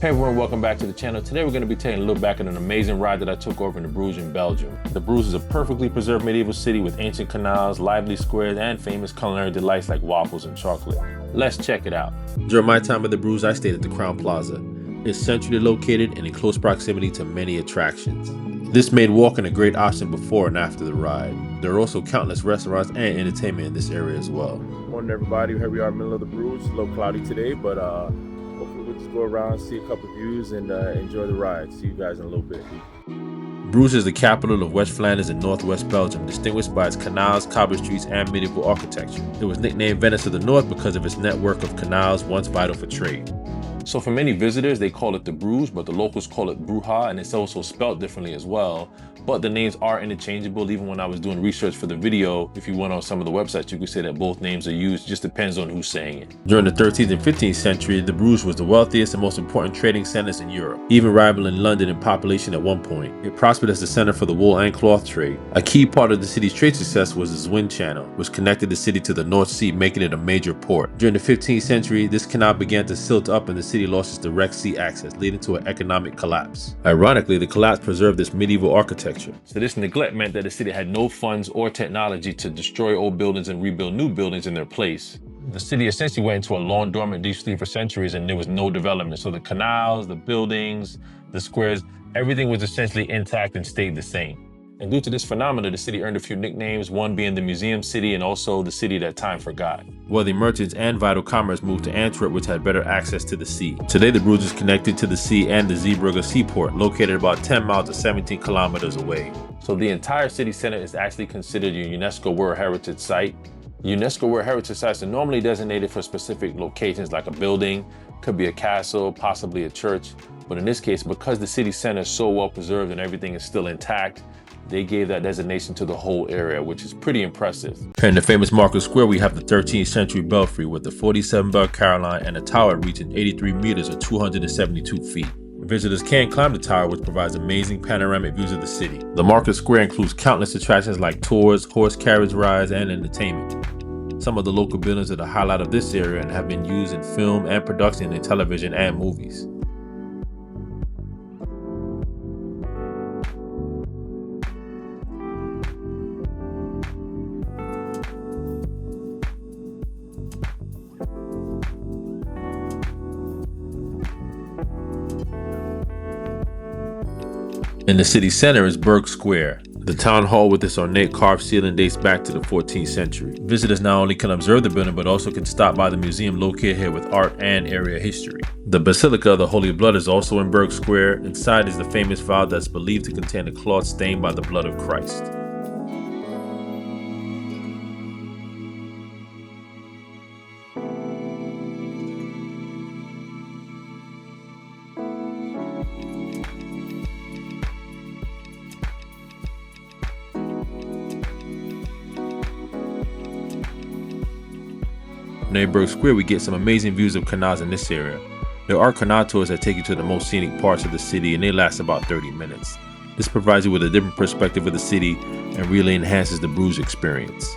Hey everyone, welcome back to the channel. Today we're going to be taking a look back at an amazing ride that I took over in Bruges in Belgium. The Bruges is a perfectly preserved medieval city with ancient canals, lively squares, and famous culinary delights like waffles and chocolate. Let's check it out. During my time at the Bruges, I stayed at the Crown Plaza. It's centrally located and in close proximity to many attractions. This made walking a great option before and after the ride. There are also countless restaurants and entertainment in this area as well. Morning everybody, here we are in the middle of the Bruges. A little cloudy today, but hopefully we'll just go around, see a couple views, and enjoy the ride. See you guys in a little bit. Bruges is the capital of West Flanders in northwest Belgium, distinguished by its canals, cobble streets, and medieval architecture. It was nicknamed Venice of the North because of its network of canals once vital for trade. So for many visitors, they call it the Bruges, but the locals call it Brugge, and it's also spelled differently as well. But the names are interchangeable. Even when I was doing research for the video, if you went on some of the websites, you could say that both names are used. It just depends on who's saying it. During the 13th and 15th century, the Bruges was the wealthiest and most important trading centers in Europe, even rivaling London in population at one point. It prospered as the center for the wool and cloth trade. A key part of the city's trade success was the Sint Channel, which connected the city to the North Sea, making it a major port. During the 15th century, this canal began to silt up and the city lost its direct sea access, leading to an economic collapse. Ironically, the collapse preserved this medieval architecture. So this neglect meant that the city had no funds or technology to destroy old buildings and rebuild new buildings in their place. The city essentially went into a long dormant deep sleep for centuries and there was no development. So the canals, the buildings, the squares, everything was essentially intact and stayed the same. And due to this phenomenon, the city earned a few nicknames, one being the Museum City and also the city that time forgot. Wealthy merchants and vital commerce moved to Antwerp, which had better access to the sea. Today, the Bruges is connected to the sea and the Brugge seaport, located about 10 miles or 17 kilometers away. So the entire city center is actually considered a UNESCO World Heritage Site. UNESCO World Heritage Sites are normally designated for specific locations like a building, could be a castle, possibly a church. But in this case, because the city center is so well preserved and everything is still intact, they gave that designation to the whole area, which is pretty impressive. Here in the famous Market Square, we have the 13th century belfry with the 47 bell Caroline and a tower reaching 83 meters or 272 feet. Visitors can climb the tower, which provides amazing panoramic views of the city. The Market Square includes countless attractions like tours, horse carriage rides, and entertainment. Some of the local buildings are the highlight of this area and have been used in film and production in television and movies. In the city center is Burg Square. The town hall with its ornate carved ceiling dates back to the 14th century. Visitors not only can observe the building, but also can stop by the museum located here with art and area history. The Basilica of the Holy Blood is also in Burg Square. Inside is the famous vial that's believed to contain a cloth stained by the blood of Christ. Near Burg Square, we get some amazing views of canals in this area. There are canal tours that take you to the most scenic parts of the city and they last about 30 minutes. This provides you with a different perspective of the city and really enhances the Bruges experience.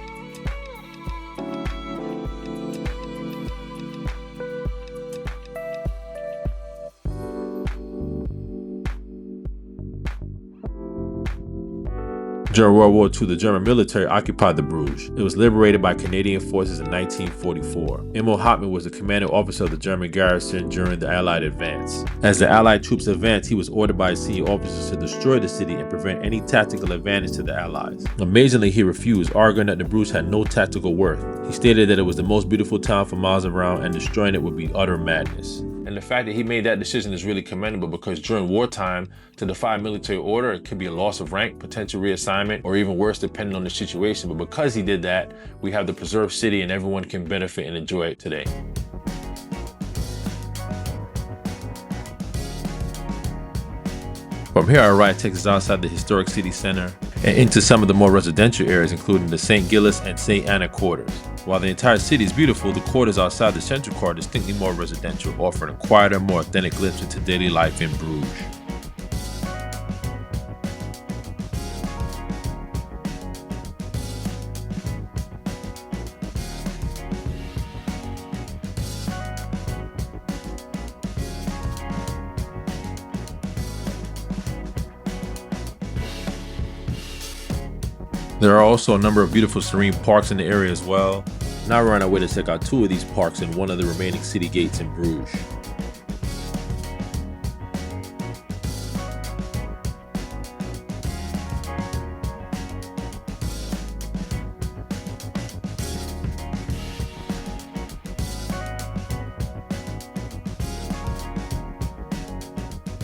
During World War II, the German military occupied the Bruges. It was liberated by Canadian forces in 1944. Emil Hauptmann was the commanding officer of the German garrison during the Allied advance. As the Allied troops advanced, he was ordered by his senior officers to destroy the city and prevent any tactical advantage to the Allies. Amazingly, he refused, arguing that the Bruges had no tactical worth. He stated that it was the most beautiful town for miles around and destroying it would be utter madness. And the fact that he made that decision is really commendable because during wartime, to defy military order, it could be a loss of rank, potential reassignment, or even worse depending on the situation. But because he did that, we have the preserved city and everyone can benefit and enjoy it today. From here, our ride takes us outside the historic city center and into some of the more residential areas, including the St. Gillis and St. Anna quarters. While the entire city is beautiful, the quarters outside the central core are distinctly more residential, offering a quieter, more authentic glimpse into daily life in Bruges. There are also a number of beautiful serene parks in the area as well. Now we're on our way to check out 2 of these parks and one of the remaining city gates in Bruges.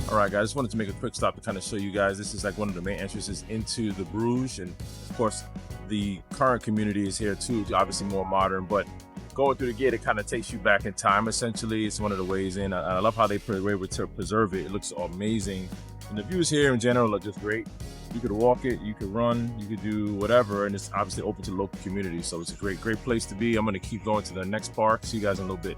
Alright guys, just wanted to make a quick stop to kind of show you guys. This is like one of the main entrances into the Bruges, and of course the current community is here too, obviously more modern, but going through the gate, it kind of takes you back in time essentially. It's one of the ways in. I love how they were able to preserve it. It looks amazing, and the views here in general are just great. You could walk it, you could run, you could do whatever, and it's obviously open to the local community, so it's a great place to be. I'm going to keep going to the next park. See you guys in a little bit.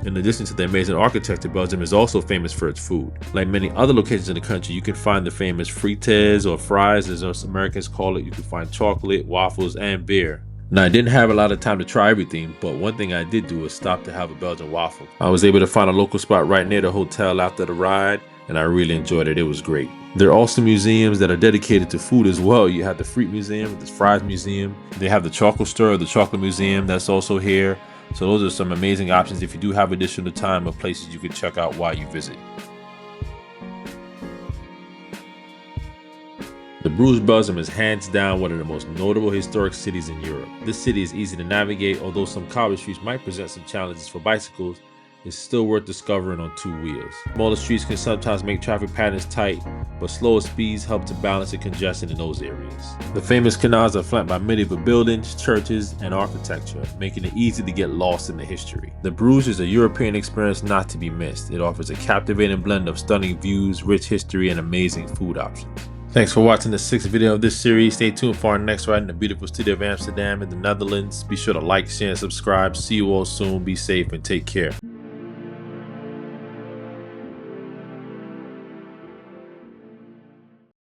In addition to the amazing architecture, Belgium is also famous for its food. Like many other locations in the country, you can find the famous frites or fries, as us Americans call it. You can find chocolate, waffles, and beer. Now, I didn't have a lot of time to try everything, but one thing I did do was stop to have a Belgian waffle. I was able to find a local spot right near the hotel after the ride, and I really enjoyed it. It was great. There are also museums that are dedicated to food as well. You have the Friet Museum, the Fries Museum. They have the Chocolate Store, the Chocolate Museum, that's also here. So those are some amazing options if you do have additional time of places you can check out while you visit. The Bruges, Belgium is hands down one of the most notable historic cities in Europe. This city is easy to navigate, although some cobble streets might present some challenges for bicycles. It's still worth discovering on 2 wheels. Smaller streets can sometimes make traffic patterns tight, but slower speeds help to balance the congestion in those areas. The famous canals are flanked by medieval buildings, churches, and architecture, making it easy to get lost in the history. The Bruges is a European experience not to be missed. It offers a captivating blend of stunning views, rich history, and amazing food options. Thanks for watching the 6th video of this series. Stay tuned for our next ride in the beautiful city of Amsterdam in the Netherlands. Be sure to like, share, and subscribe. See you all soon. Be safe and take care.